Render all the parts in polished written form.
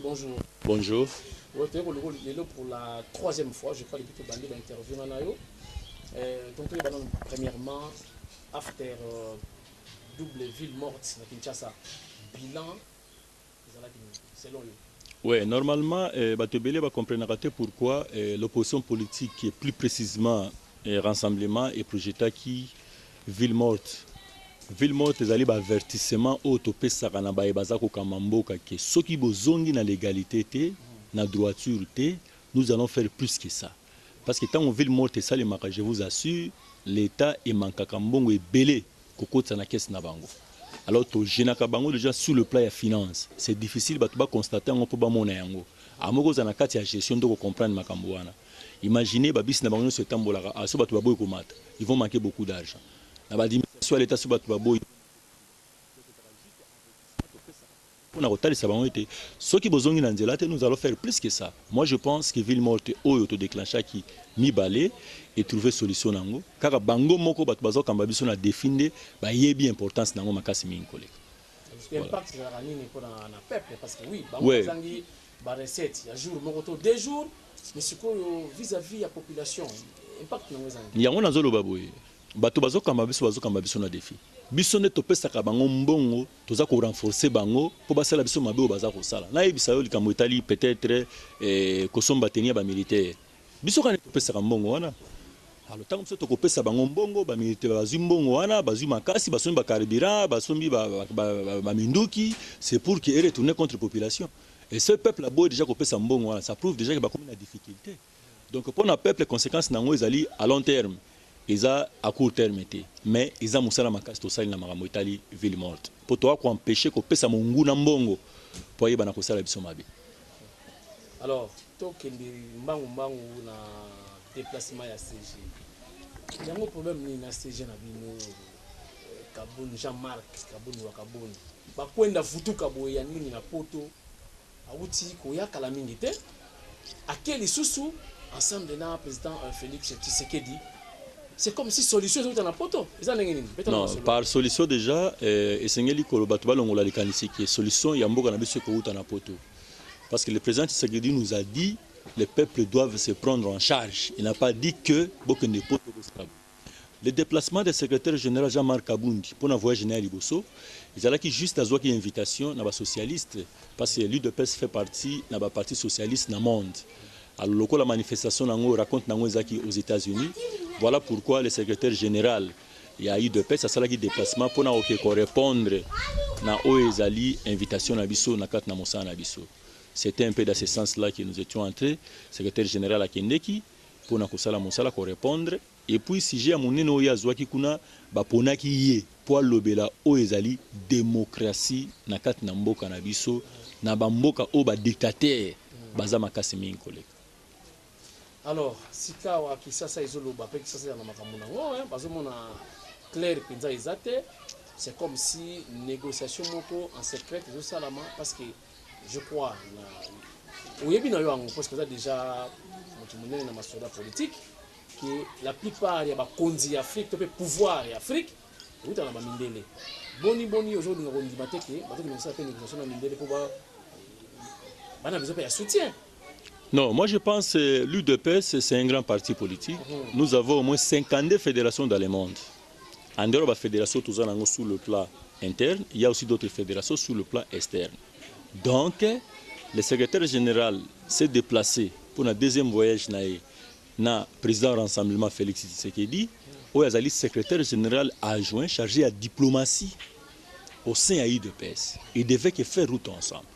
Bonjour. Bonjour. Pour la troisième fois, je crois, depuis que Bandi va intervenir. Donc, premièrement, after double ville morte à Kinshasa, bilan, selon lui. Oui, normalement, Batebele va comprendre pourquoi l'opposition politique, qui est plus précisément Rassemblement et Projet qui ville morte. Ville morte, ils allaient avertissement au topé sakana ba ebazako kamamboka que ceux qui bozongi na légalité na droiture nous allons faire plus que ça. Parce que tant on ville morte ça les maka, je vous assure, l'État est manqué kambongo et belé kokota na caisse na bango. Alors to jenaka bango déjà sur le plan de finance, c'est difficile ba constater on peut ba mona yango. Amoko za na kati ya gestion de comprendre makambo wana. Imaginez babis na bango ce tambolaka aso ba to boy komata. Ils vont manquer beaucoup d'argent. Na ba diminution l'État sur ba to boy. Ceux qui besoin de nous allons faire plus que ça. Moi je pense que ville morte au autodéclenchage qui mi balé et trouver solution nango. Car bango moko bat bazo kamba biso na définir ba yebi importance nango makasi mingi koleka. L'impact la ranine pour na peuple parce que oui, bango zangi ba recette ya jour moko deux jours mais ce vis-à-vis la population impact nango zangi. Yango nazolo baboye. Bato bazo kamba biso na défi. Biso ne topesaka bango mbongo toza ko renforcer bango po basala biso mabe o baza ko sala na yebisa yo likambo etali peut-être kosomba tenia ba militaire biso kana topesaka mbongo wana alors tango biso tokopesa bango mbongo ba militaire bazwi mbongo wana bazwi makasi basombi ba carburant basombi ba minduki c'est pour que retourner contre population et ce peuple là boy déjà kopesa mbongo wana ça prouve déjà que ba comme une difficulté donc pour na peuple conséquences nango ezali à long terme. Ils ont à court terme été, mais ils ont moussala makas to sali na makambo Italie ville morte. Pour toi ko empêcher ko pesa mungu na mbongo pour yeba na ko sala biso mabe. Alors, to kendi mbangu na déplacement ya CG. Yango problème ni na CG na bino Kaboni Jean-Marc Kaboni wa Kaboni. Ba kwenda futuka boya nini na poto. Awuti ko ya kala mingi te. Akeli susu ensemble na président Félix Tshisekedi. C'est comme si solution est dans la poto. Non, par solution déjà, Essengeli Kolobatouba Longola Likanisi qui est solution Yamboga Nabiso Kouta na poto. Parce que le président Tshisekedi nous a dit les peuples doivent se prendre en charge. Il n'a pas dit que beaucoup de poto. Le déplacement du secrétaire général Jean-Marc Kabundi pour un voyage général Liboso, ils allaient juste à une invitation à socialiste parce que l'UDPS fait partie de parti socialiste dans le monde. Alors, la manifestation raconte aux États-Unis. Voilà pourquoi le secrétaire général il y a eu de paix, ça sera qui déplacement pour répondre à l'invitation à Bisso, c'était un peu dans ce sens-là que nous étions entrés. Secrétaire général à Kendeki, pour répondre. Et puis, si j'ai amené nos yazouaki kuna, bapona ki yé, pour l'obéla au ezali démocratie, na kat na mboka na biso, na bamboka o ba dictateur, bazama kasimi collègue. Alors, si kawa kisasa izoloba pe kisasa na makambo nango parce que mona clair penza izate c'est comme si négociation moko en secret zo salama parce que je crois oyebi na yo ango parce que ça déjà moto monene na masoda politique que la plupart ya ba konzi Afrique to pe pouvoir ya Afrique uta na ba mindele boni aujourd'hui ngako ndimate ke bato ki nisa pe négociation na mindele pour ba na besoin ya soutien. Non, moi je pense que l'UDPS c'est un grand parti politique. Nous avons au moins 52 fédérations dans le monde. En dehors de la fédération, tout ça sur le plan interne, il y a aussi d'autres fédérations sur le plan externe. Donc, le secrétaire général s'est déplacé pour un deuxième voyage na président Rassemblement Félix Tshisekedi, où il y a le secrétaire général adjoint chargé de la diplomatie au sein de l'UDPS. Ils devaient faire route ensemble.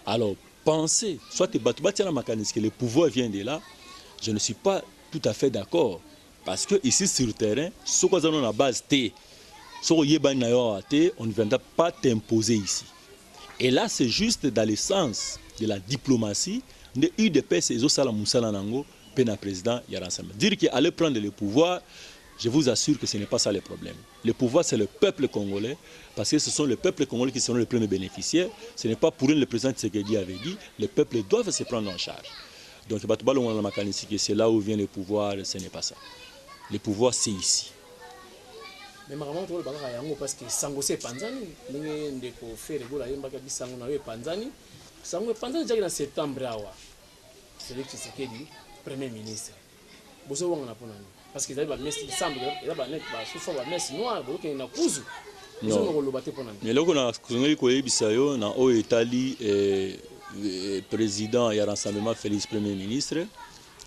Alors, penser, soit que le pouvoir vient de là, je ne suis pas tout à fait d'accord. Parce que ici sur le terrain, ce qu'on a dans la base T, on ne viendra pas t'imposer ici. Et là, c'est juste dans le sens de la diplomatie, de l'UDPS et de président Yaransamé. Dire qu'il allait prendre le pouvoir, je vous assure que ce n'est pas ça le problème. Le pouvoir, c'est le peuple congolais, parce que ce sont les peuples congolais qui seront les premiers bénéficiaires. Ce n'est pas pour eux, le président Tshisekedi avait dit, les peuples doivent se prendre en charge. Donc, c'est là où vient le pouvoir, ce n'est pas ça. Le pouvoir, c'est ici. Mais vraiment, parce que Sango c'est Panzani, ndeko fait le gola yemba kabi Sango na we Panzani, sango pendant déjà en septembre awa Félix Tshisekedi premier ministre bozo wanga na pona parce que ba messe semble il ba net ba soufa ba messe noir bo ke na kuzu bozo ngo lo baté pona mais loko na kuzongeli ko yebisa yo na o etali président ya rassemblement Félix premier ministre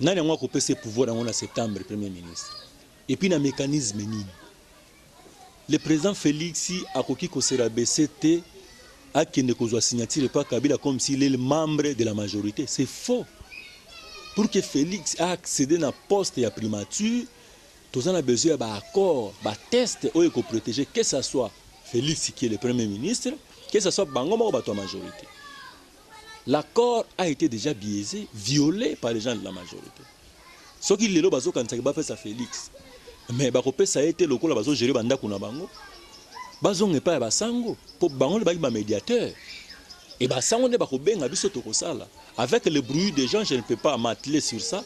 nani ngwa ko pese pouvoir en septembre premier ministre et puis na mécanisme nini le président Félix a koki ko sera BCT a qui ne kozwa signature pas Kabila comme s'il est le membre de la majorité, c'est faux. Pour que Félix a accédé à poste et à primature, tous en a besoin d'un accord, d'un test où il faut protéger que ce soit Félix qui est le premier ministre, que ce soit Bangoma ou la majorité. L'accord a été déjà biaisé, violé par les gens de la majorité. Ce qui est là, c'est quand il a fait Félix. Mais ça a été le coup là, géré banda kuna bango. Bazo n'est pas basango pour bango le ba médiateur. Et basango ne ba ko benga biso to kosala. Avec le bruit des gens, je ne peux pas m'atteler sur ça.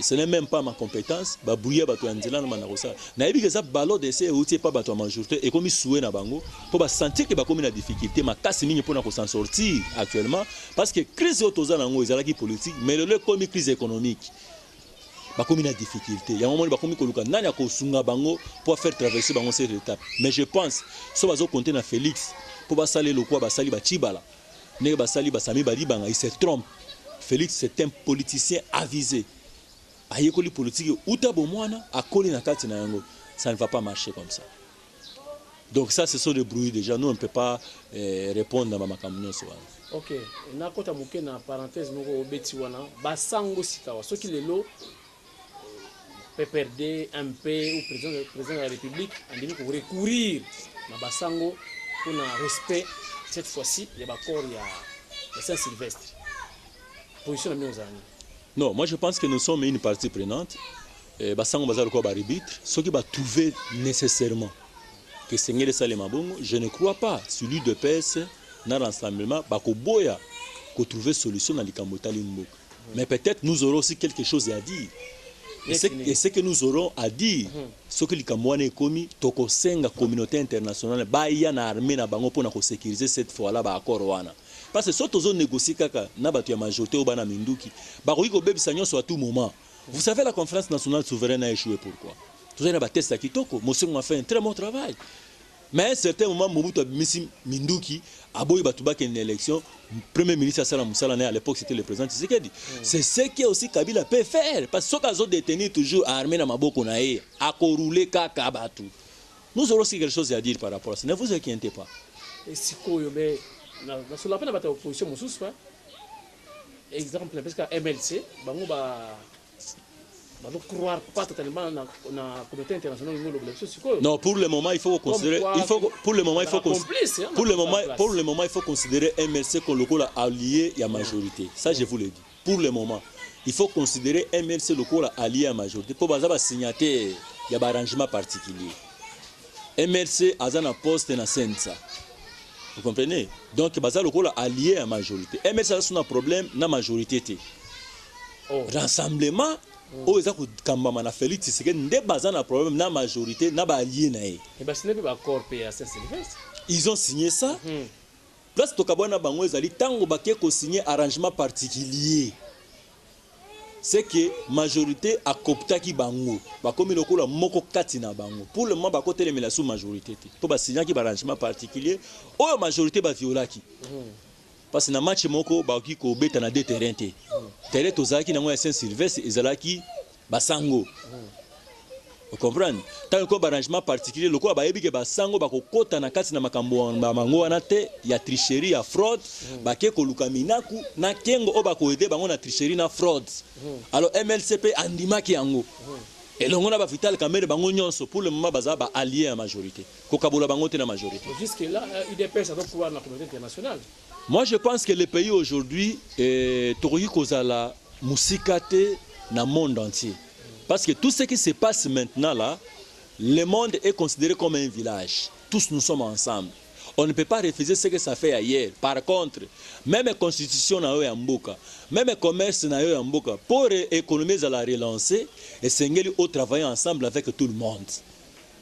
Ce n'est même pas ma compétence. Ba brouiller ba to anzela na mana kosala. Na yebi que ça balo de ces outils pas ba to majorité et comme soué na bango pour ba sentir que ba comme na difficulté ma casse mingi pour na ko s'en sortir actuellement parce que crise autoza nango ezala ki politique mais le comme crise économique. Bakomi na difficulté. Il y a un moment bakomi koluka nani akosunga bango pour faire traverser bango cette étape. Mais je pense so bazo compter na Félix pour basali lokwa basali ba chibala. Ne basali basami bali banga il se trompe. Félix c'est un politicien avisé. Ayekoli politique uta bomwana akoli na kati na yango. Ça ne va pas marcher comme ça. Donc ça ce sont des bruits déjà nous on ne peut pas répondre à ma camion souvent. OK, na kota muke na parenthèse moko obeti wana basango sikawa soki lelo PPRD, MP ou président de la République, on dit qu'on recourir à Bassango pour un respect, cette fois-ci, il y a l'accord de Saint-Sylvestre. Position de nos amis. Non, moi je pense que nous sommes une partie prenante. Bassango Bazar Koba arbitre. Ce qui va trouver nécessairement que Seigneur Salé Mabongo, je ne crois pas, celui de PS, dans l'ensemble, Bakoboya, qu'on trouve solution dans les Kamotali Mbok. Mais peut-être nous aurons aussi quelque chose à dire. Et ce que nous aurons à dire, ce que les Camerounais commis, toko senga communauté internationale, baya na armée na bango pour sécuriser cette fois-là ba accord wana. Parce que si on négocie kaka na batu ya majorité au bana minduki, ba ko bebi sanyo so à tout moment. Vous savez la conférence nationale souveraine a échoué pourquoi? Tout ça na ba test kitoko, monsieur a fait un très bon travail. Mais à un certain moment Mobutu a mis minduki aboyi batuba une élection, premier ministre Sala Moussala à l'époque c'était le président Tshisekedi. C'est ce que aussi Kabila peut faire parce que ceux qui ont détenu toujours armé na maboko na ye, a rouler kaka batu. Nous aurons aussi quelque chose à dire par rapport à ça. Ne vous inquiétez pas. Et si quoi mais sur la peine de opposition mususu pas. Exemple parce que MLC bango ba ne croire pas totalement dans la communauté internationale. Non, pour le moment, il faut considérer. Pour le moment, il faut considérer MLC comme le col allié et à majorité. Ça, je vous le dis. Pour le moment, il faut considérer MLC le col allié à majorité. Pour baser signater, il y a un arrangement particulier. MLC a un poste dans Sensa. Vous comprenez? Donc, baser le col allié à majorité. MLC a un problème dans la majorité. Rassemblement. Oh, ils ont kambama na Félix Tshisekedi ndé bazana un problème na majorité na ba allié na ye. Et ben ce n'est pas accord PA Saint-Sylvestre. Ils ont signé ça. Place to kabona bango ezali tango baké ko signer arrangement particulier. C'est que majorité a koptaki bango. Ba komi lokola moko kati na bango. Pour le moment ba ko telemela sous majorité. Pour ba signer ki arrangement particulier, oh majorité ba violaki. Parce que dans le match moko baki ko beta na deux terrains te. Terrain tozaki na ngwa Saint-Sylvestre ezalaki basango. Vous comprenez? Tant que arrangement particulier le ko ba yebi ke basango ba ko kota na kati na makambo ba mango wana te ya tricherie ya fraude bake ko luka minaku na kengo o ba ko aider bango na tricherie na fraude. Alors MLCP andimaki yango. Et l'on a vital camere bango nyonso pour le moment baza ba allié à majorité. Ko kabola bango te na majorité. Jusque là UDPS ça doit pouvoir dans la communauté internationale. Moi, je pense que le pays aujourd'hui est Kozala Musikate dans le monde entier. Parce que tout ce qui se passe maintenant là, le monde est considéré comme un village. Tous nous sommes ensemble. On ne peut pas refuser ce que ça fait ailleurs. Par contre, même la constitution na yo mboka, même le commerce na yo mboka, pour économiser la relancer, et Sengeli au travailler ensemble avec tout le monde.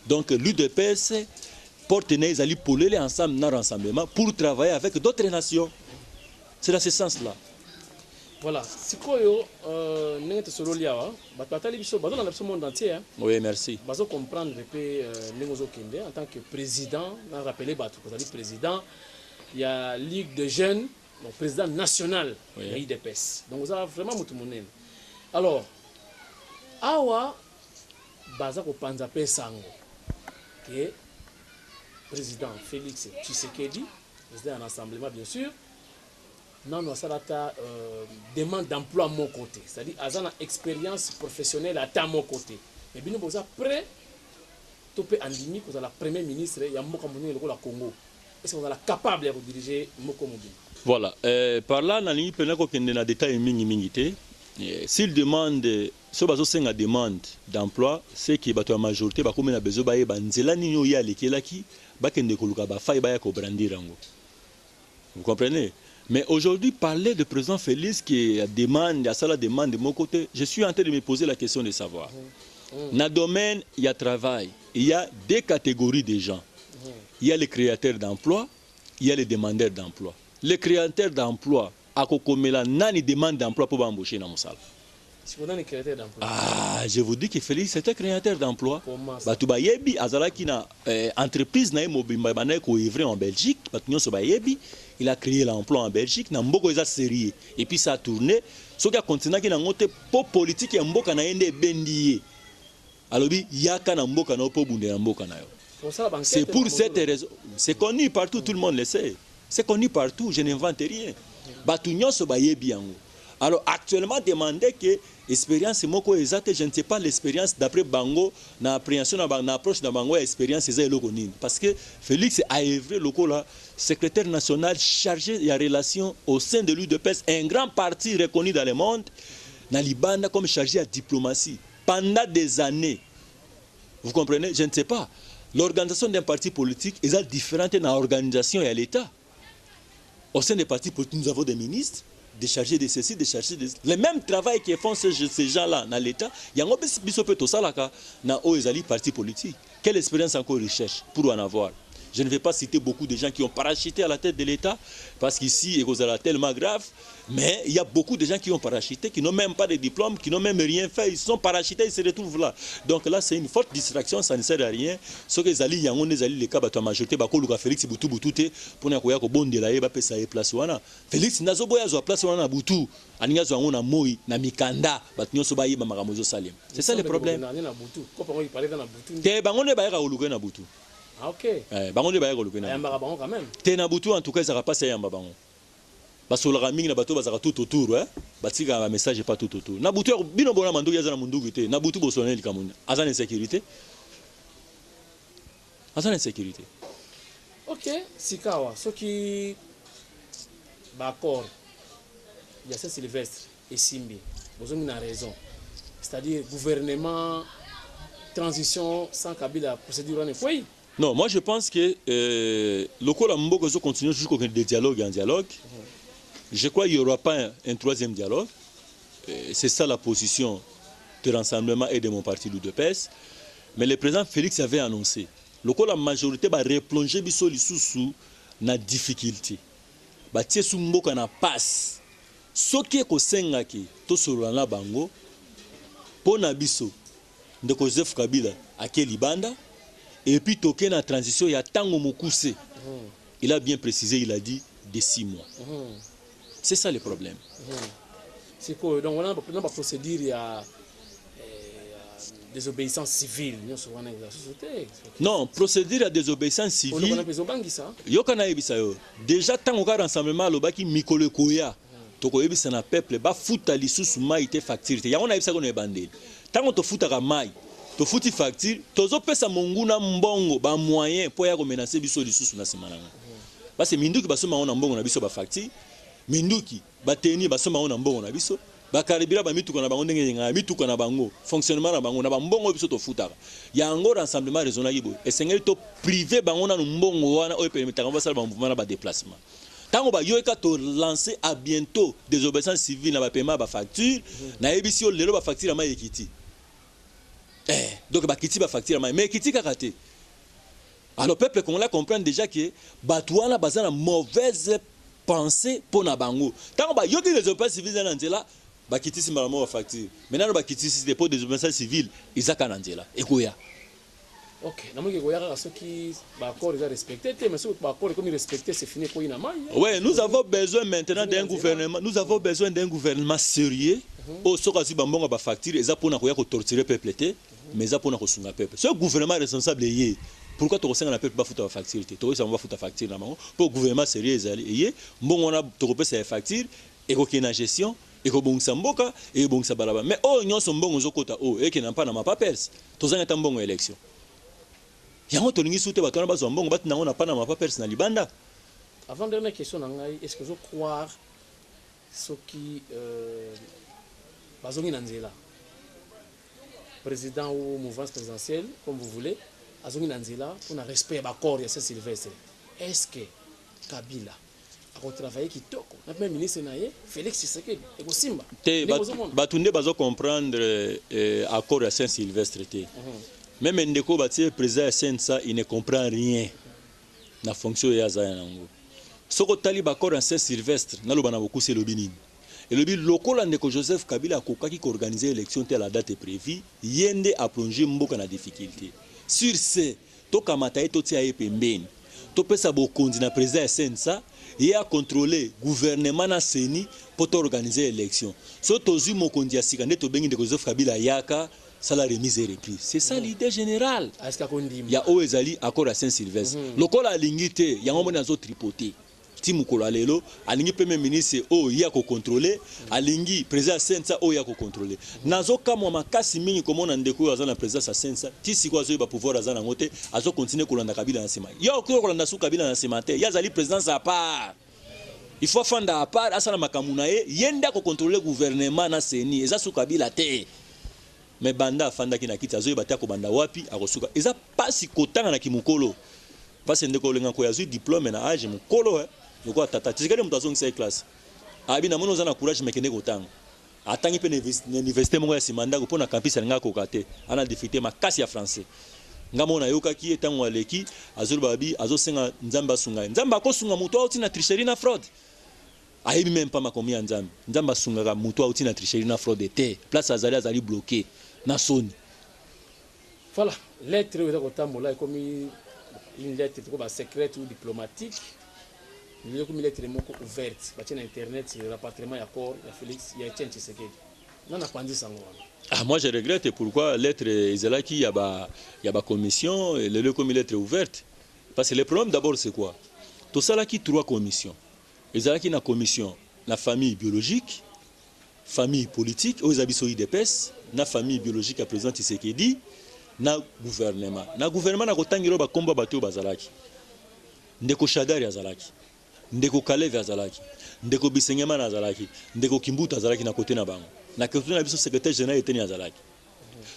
Donc l'UDPS porte les alliés pour les ensemble dans rassemblement pour travailler avec d'autres nations. C'est dans ce sens-là. Voilà. Sikoyo, n'est-ce pas solo liawa, batali biso, bazo dans le monde entier. Oui, merci. Bazo comprendre que Nengozo Kende en tant que président, on a rappelé Batou, président, il y a Ligue de jeunes, donc président national de l'IDPS. Donc vous avez vraiment beaucoup de monde. Alors, awa baza ko panza pe sango que président Félix Tshisekedi, président en assemblement bien sûr. Non, non, ça a demande d'emploi à mon côté. C'est-à-dire, à une expérience professionnelle à mon côté. Mais bien, vous êtes prêt, tout peut en limite, vous êtes la première ministre, il y a un Congo. Est-ce que vous êtes capable de diriger Moko Mobile? Voilà. Par là, dans l'Union, il y a des détails mingi. S'il demande, si vous avez une demande d'emploi, c'est que la majorité va besoin de vous comprenez? Mais aujourd'hui, parler de président Félix qui demande, à ça la demande de mon côté, je suis en train de me poser la question de savoir. Dans le domaine, il y a travail. Il y a deux catégories de gens. Il y a les créateurs d'emploi, il y a les demandeurs d'emploi. Les créateurs d'emploi, à Kokomela, nani demande d'emploi pour embaucher dans mon salle. Ah, je vous dis que Félix est un créateur d'emploi. Batouba Yebi, Azalaki na entreprise na mobimba bana ko ivrer en Belgique, Batunyo Sobayebi, il a créé l'emploi en Belgique, na mboko eza sérieux et puis ça a tourné. Ce qui a continué qui na ngote po politique ya mboka na ende bendiye. Alobi yaka na mboka na po bunde na mboka na yo. C'est pour cette raison, c'est connu partout, tout le monde le sait. C'est connu partout, je n'invente rien. Batunyo Sobayebi yango. Alors actuellement, demander que l'expérience moko exacte, je ne sais pas l'expérience d'après Bango, na appréhension, na approche de Bango, expérience c'est logonine. Parce que Félix a œuvré là, secrétaire national chargé de la relation au sein de l'UDPS, un grand parti reconnu dans le monde, na Libanda comme chargé de la diplomatie pendant des années. Vous comprenez? Je ne sais pas. L'organisation d'un parti politique est différente dans l'organisation et à l'État. Au sein des partis politiques, nous avons des ministres, des chargés de ceci, des chargés de... Le même travail que font ces gens-là dans l'État, il y a un peu de ça dans les partis politiques. Quelle expérience encore ils cherchent pour en avoir? Je ne vais pas citer beaucoup de gens qui ont parachuté à la tête de l'État, parce qu'ici, c'est tellement grave, mais il y a beaucoup de gens qui ont parachuté, qui n'ont même pas de diplôme, qui n'ont même rien fait, ils sont parachutés, ils se retrouvent là. Donc là, c'est une forte distraction, ça ne sert à rien. Ce que les alliés, les cas, la majorité, Félix Boutou, pour ne bon de la ça est place. Félix, n'a pas de place à Boutou, c'est ça le problème. Ah ok. Bango ne ba yako lukena. Yamba bango quand même. Tena butu en tout cas ça va passer yamba bango. Basola mingi na bato bazaka tout autour batika ba message pas tout autour. Na butu bino bona manduki azana munduki te. Na butu bosonel likamunda. Azana insécurité. Azana insécurité. Ok, Sikawa, ce qui d'accord. Il y a ça Sylvestre et Simbi. Vous avez raison. C'est-à-dire gouvernement transition sans Kabila procédure en oui. Non, moi je pense que le Kola Mboko continue jusqu'au dialogue en dialogue. Je crois qu'il n'y aura pas un troisième dialogue. C'est ça la position de Rassemblement et de mon parti l'UDPS. Mais le président Félix avait annoncé que la majorité va replonger biso lisusu na difficulté. Ba tie su mboka na passe. Soki ko sengaki to solana bango pona biso de Joseph Kabila à Libanda. Et puis, toqué dans la transition, il y a Tango Mokuse. Il a bien précisé, il a dit de 6 mois. C'est ça le problème. C'est quoi? Donc, on a pas procédure, il y a désobéissance civile. Non, procédure à désobéissance civile. Déjà, tant qu'on a rassemblement, il Mikolo Koya. Toko ebisa na peuple ba futa lisusu mai te facture. Ya on a ebisa ko ne bandeli. Tant qu'on te futa ka mai. To futi facture, tozo pesa monguna mbongo ba moyen pour ya ko menacer biso lisusu na semananga. Parce que minduki basoma ona mbongo na biso ba facture, minduki bateni basoma ona mbongo na biso, ba karibira ba mituko na bango ndenge nga mituko na bango, fonctionnement na bango na ba mbongo biso to futaka. Ya ngo rassemblement raisonnable bo. Esengeli to privé bango na mbongo wana o permettre ba sala ba mouvement na ba déplacement. Tant qu'on va lancer à bientôt des obéissances civiles, na paiement ba facture, na ebisi o lelo ba facture ma ekiti. Donc, Bakiti va facturer, mais Kiti a raté. Alors, le peuple congolais comprend déjà que Batouana a une mauvaise penser pour na bango tant ba yoki les opérations civiles na nzela ba kitisi malamu ba facture maintenant ba kitisi dépôt des opérations civiles izaka na nzela ekoya. Ok, namoki koyaka soki ba accord est respecté, mais soki ba accord comme respecté c'est fini ko ina mai. Ouais, nous avons besoin maintenant d'un gouvernement, nous avons besoin d'un gouvernement sérieux. Au sokazi ba mbonga ba facture eza pona koya ko torturer peuple té, mais eza pona ko sunga peuple. Ce gouvernement responsable yé. Pourquoi tu ressens la peuple ba futa facture té? To ça va futa facture na bango. Pour gouvernement sérieux ezali yé, mbongo na to kopesa facture et ko kena gestion et ko bongsa mboka et bongsa balaba. Mais oh nyonso mbongo zokota oh et ke na pa na ma papers. To zanga ta mbongo élection. Yango tolingi soute batona bazo mbongo batina ngona pa na ma papers na libanda. Avant dernière question nangai, est-ce que vous croire ce qui bazongi nanzela président ou mouvance présidentielle comme vous voulez azongi nanzela pour un respect d'accord ya Saint-Sylvestre. Est-ce que Kabila a travaillé kitoko na premier ministre naye Félix Tshisekedi et ko simba te batunde bazo comprendre accord ya Saint-Sylvestre te. Même ndeko batie président Sensa il ne comprend rien na fonction ya za yango. Soko tali bakor en Saint-Sylvestre na loba na beaucoup c'est lobby nini. Et le but local ndeko Joseph Kabila kokaki ko organiser élection telle la date prévue, yende a plongé mboka na difficulté. Sur ce, to kamata to tia e pembeni. To pesa bokondi na président Sensa et a contrôler gouvernement na seni pour organiser élection. So tozu mokondi ya sikande to bengi ndeko Joseph Kabila yaka ça remise et reprise. C'est ça l'idée générale. Il y a Oezali, accord à Saint-Sylvestre. Le col a l'ingité, il y a un moment dans tripoté. Timukolo Alelo, Alingi Premier ministre, oh, il y a qu'à contrôler. Alingi, président Sensa, oh, il y a qu'à contrôler. Nazo Kamoma Kassimini, comme on a découvert dans la présidence à Sensa, Tissi Kwazo va pouvoir à Zanangote, Azo continue Kolanda Kabila dans ses mains. Il y a encore Kolanda sous Kabila dans ses mains. Il y a Zali présidence à part. Il faut faire à part, Asana Makamunae, Yenda qu'à contrôler le gouvernement na Seni, et ça sous Kabila te. Mais banda fanda ki na kiti azoyi batia ko banda wapi akosuka eza pasi kotanga na kimukolo pasi ndeko lenga ko yazu diplôme na age mukolo ndeko tata tizikale mutazo ngisa classe abi na mono zana courage mekende kotanga atangi pe na université mongo ya simanda ko pona campus nga ko kate ana difficulté makasi ya français ngamona yoka ki etango aleki azulu babi azosenga nzamba sunga nzamba ko sunga muto auti na tricherie na fraude ayebi même pas makomi ya nzamba nzamba sunga muto auti na tricherie na fraude te place azali bloqué. Voilà, lettre est comme une lettre secrète ou diplomatique. Il y a comme une lettre ouverte. Sur Internet, c'est le rapatriement d'accord de Félix Tshisekedi. Moi je regrette pourquoi lettre Izelaki il y a ba commission et le comme lettre ouverte. Parce que le problème d'abord c'est quoi? Tout ça là qui trois commissions. Izelaki na commission la famille biologique, famille politique, aux habitants IDPS, na famille biologique à président Tshisekedi, na gouvernement. Na gouvernement na kotangiro ba komba bato bazalaki. Ndeko Shadari azalaki. Ndeko Kalev azalaki. Ndeko Bisengema azalaki. Ndeko Kimbuta azalaki na côté na bango. Na côté na biso secrétaire général eteni azalaki.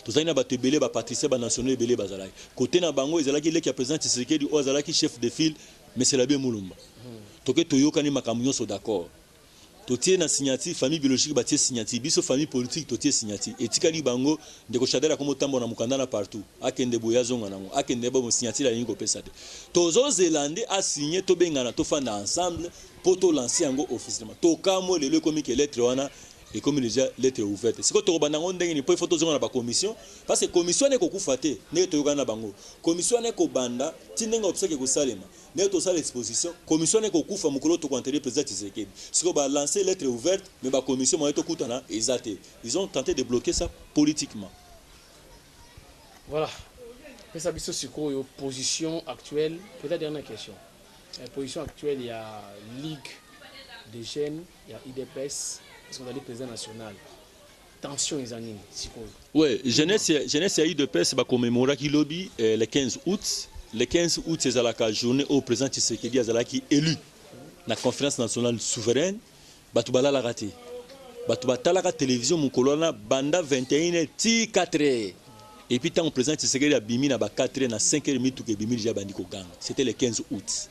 Tozali na bato belé ba patricien ba national belé bazalaki. Côté na bango ezalaki leki ya président Tshisekedi o azalaki chef de file mais c'est la bien Mulumba. Toke toyokani makamyo so d'accord. Totie na signature famille biologique batie signature biso famille politique totie signature etikali bango ndeko Shadara komo tambo na mukandana partout akende boyazonga nango akende ba signature ya ningo pesa te tozo zelande a signé to bengana to fanda ensemble pour to lancer yango officiellement to kamo lelo komi ke lettre wana et comme déjà lettre ouverte siko to banda ngo ndenge ni po photo zonga na ba commission parce que commission ne ko kufate ne to yokana bango commission ne ko banda tinenga obseke ko salema ne to sala exposition commission ne ko kufa mukolo to contrôler président Tshisekedi siko ba lancer lettre ouverte mais ba commission mo to kutana ezate ils ont tenté de bloquer ça politiquement. Voilà, ça biso siko yo position actuelle peut-être dernière question. La position actuelle il y a Ligue des jeunes, il y a IDPS. Parce qu'on a dit président national. Tension les années. Oui, jeunesse et IDPS va commémorer qui lobby le 15 août. Le 15 août, c'est la journée où le président Tshisekedi est élu. La conférence nationale souveraine, Batubala l'a raté. Batubala la télévision, mon colonna, banda 21 ti 4 heures. Et puis, tant le président Tshisekedi a bimi na 4 heures, na 5 heures, tout que bimi déjà bandiko gang. C'était le 15 août.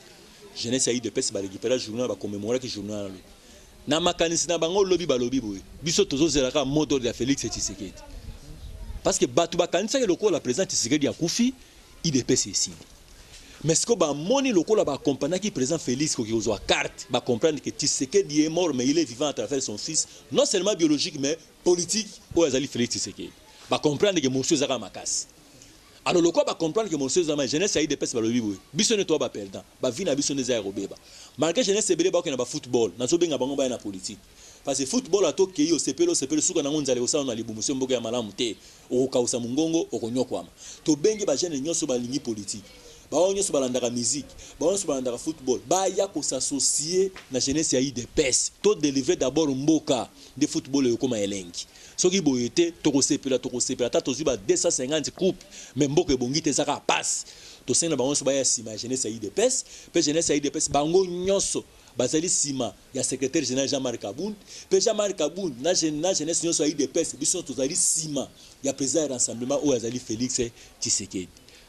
Jeunesse et IDPS va récupérer la journée, va commémorer qui journée. Na makanisi na bango lobby ba lobby boy biso tozo zelaka moto de Félix Tshisekedi parce que batu bakanisa ke loko la président Tshisekedi ya kufi IDPS ici mais ce que ba moni lokola ba comprendre qui président Félix ko ki carte ba comprendre que Tshisekedi est mort mais il est vivant à travers son fils non seulement biologique mais politique o azali Félix Tshisekedi ba comprendre que monsieur zaka makasi. Alors le quoi va comprendre que mon seul zaman jeunesse a eu des pèses par le bibo biso ne toi ba perdant ba vie na biso ne za robeba malgré jeunesse sebele ba ko na ba football na so benga bango ba na politique parce que football ato ke yo sepelo suka na ngonza le osana na libumu so mboka ya malamu te o kausa mungongo o konyokwama to bengi ba jeune nyoso ba lingi politique ba onyoso ba landaka musique ba onyoso ba landaka football ba ya ko s'associer na jeunesse a eu des pèses to délivrer d'abord mboka de football yo koma elengi soki boyete tokosepela ta tozwi ba 250 coupe mais mboka ebongi te ezaka passe tosenga bango so baya sima jeunesse ayi de pes pe jeunesse ayi de pes bango nyonso bazali sima ya secrétaire général Jean-Marc Kabound pe Jean-Marc Kabound na jeunesse nyonso ayi de pes biso tozali sima ya président de rassemblement o azali Félix Tshisekedi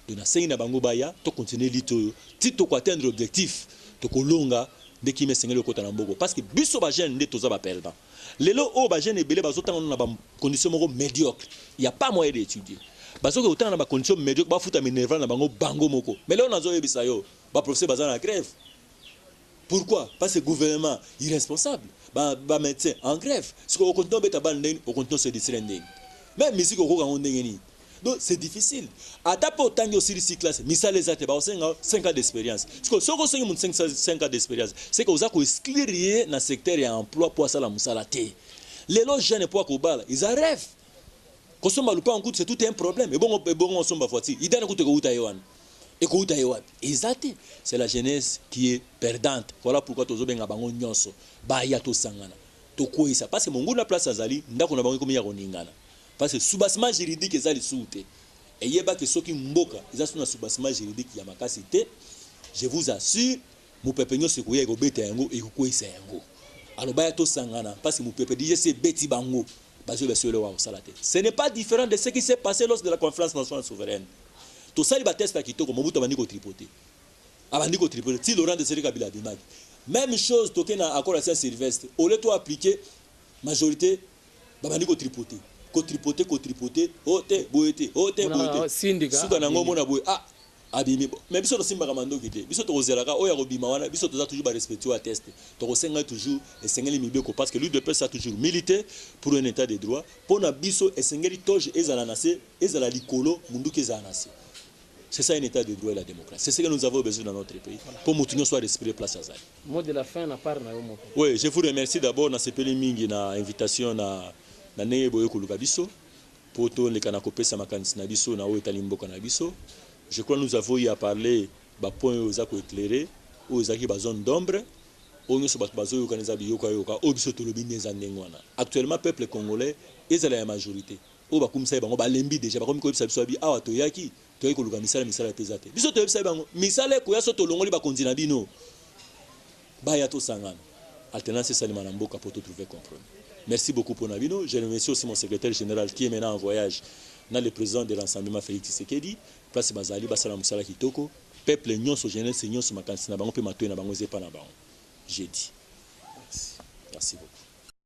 donc na sengi na bango baya to continuer lito ti to ko atteindre objectif to kolonga de qui me sengeli okota na mboko parce que biso ba jeune nde toza ba perdant lelo o ba jeune ebele bazotanga na ba condition moko médiocre il y a pas moyen d'étudier bazoki otanga na ba condition médiocre ba futa minerval na bango moko mais lelo nazo yebisa yo ba professeur baza na grève. Pourquoi? Parce que le gouvernement irresponsable ba médecin en grève ce qu'on continue beta ban ndeni au continue se distraire ndeni même musique au ko ndeni. Donc c'est difficile. À ta pour tant aussi ici classe, misal les até ba 5 ans d'expérience. Parce que ce que 5 ans d'expérience, c'est que vous avez exclure dans secteur et emploi pour ça la musalate. Les loges jeunes pour Kobala, ils rêvent. Quand on va pas en coûte, c'est tout un problème. Et bon on somba voici. Il donne coûte ko Taïwan. Et ko Taïwan. Exact. C'est la jeunesse qui est perdante. Voilà pourquoi tozo benga bango nyonso. Ba ya to sangana. To ko isa parce que mon goût la place azali, ndako na bango komi ya koningana. Parce que soubassement juridique ezali soute et yeba que soki mboka ezali na soubassement juridique ya makasi te je vous assure mu pepe nyo sekuya eko beta yango eko isa yango alors baya to sangana parce que mu pepe DJ c'est beti bango bazo be solo wa salate ce n'est pas différent de ce qui s'est passé lors de la conférence nationale souveraine to sali ba test kitoko Mobutu abandi ko tripoter ti Laurent Desire Kabila bimaki même chose toke na accord à Saint-Sylvestre au lieu to appliquer majorité babandi ko tripoter tripoter ote boete suka na ngomona boye abimi mais biso to simba kamando kite biso to kozela oya kobima wana biso to za toujours ba respecter wa test to kosenga toujours esengeli mibeko parce que lui de peuple ça toujours milité pour un état de droit pour na biso esengeli toje ezala nase ezala likolo munduki ezala nase. C'est ça un état de droit et la démocratie. C'est ce que nous avons besoin dans notre pays. Pour que nous soit respirer place à ça. Mot de la fin, na part na yomo. Oui, je vous remercie d'abord na sepeli mingi na invitation na neye boye koluka biso poto le kana kopesa makanisi na biso na o etali mboka na biso. Je crois nous avons eu à parler ba point oza ko éclairer o ezaki ba zone d'ombre o nyoso ba bazo yo kaneza biyoka yoka o biso to lobi neza ndengwana. Actuellement peuple congolais ezala ya majorité o ba kumisa bango ba lembi déjà ba komi ko bisa biso abi awa to yaki to yaki koluka misala pesate biso to bisa bango misala ko ya so to longoli ba konzina bino ba ya to sangana alternance salima na mboka pour trouver compromis. Merci beaucoup pour Navino. Je remercie aussi mon secrétaire général qui est maintenant en voyage dans le président de l'Assemblée Félix Tshisekedi. Place Bazali, Basala Moussala Kitoko. Peuple nyonso jeunesse nyonso makansi na bango pe matoyi na bango zepa na bango. J'ai dit. Merci beaucoup.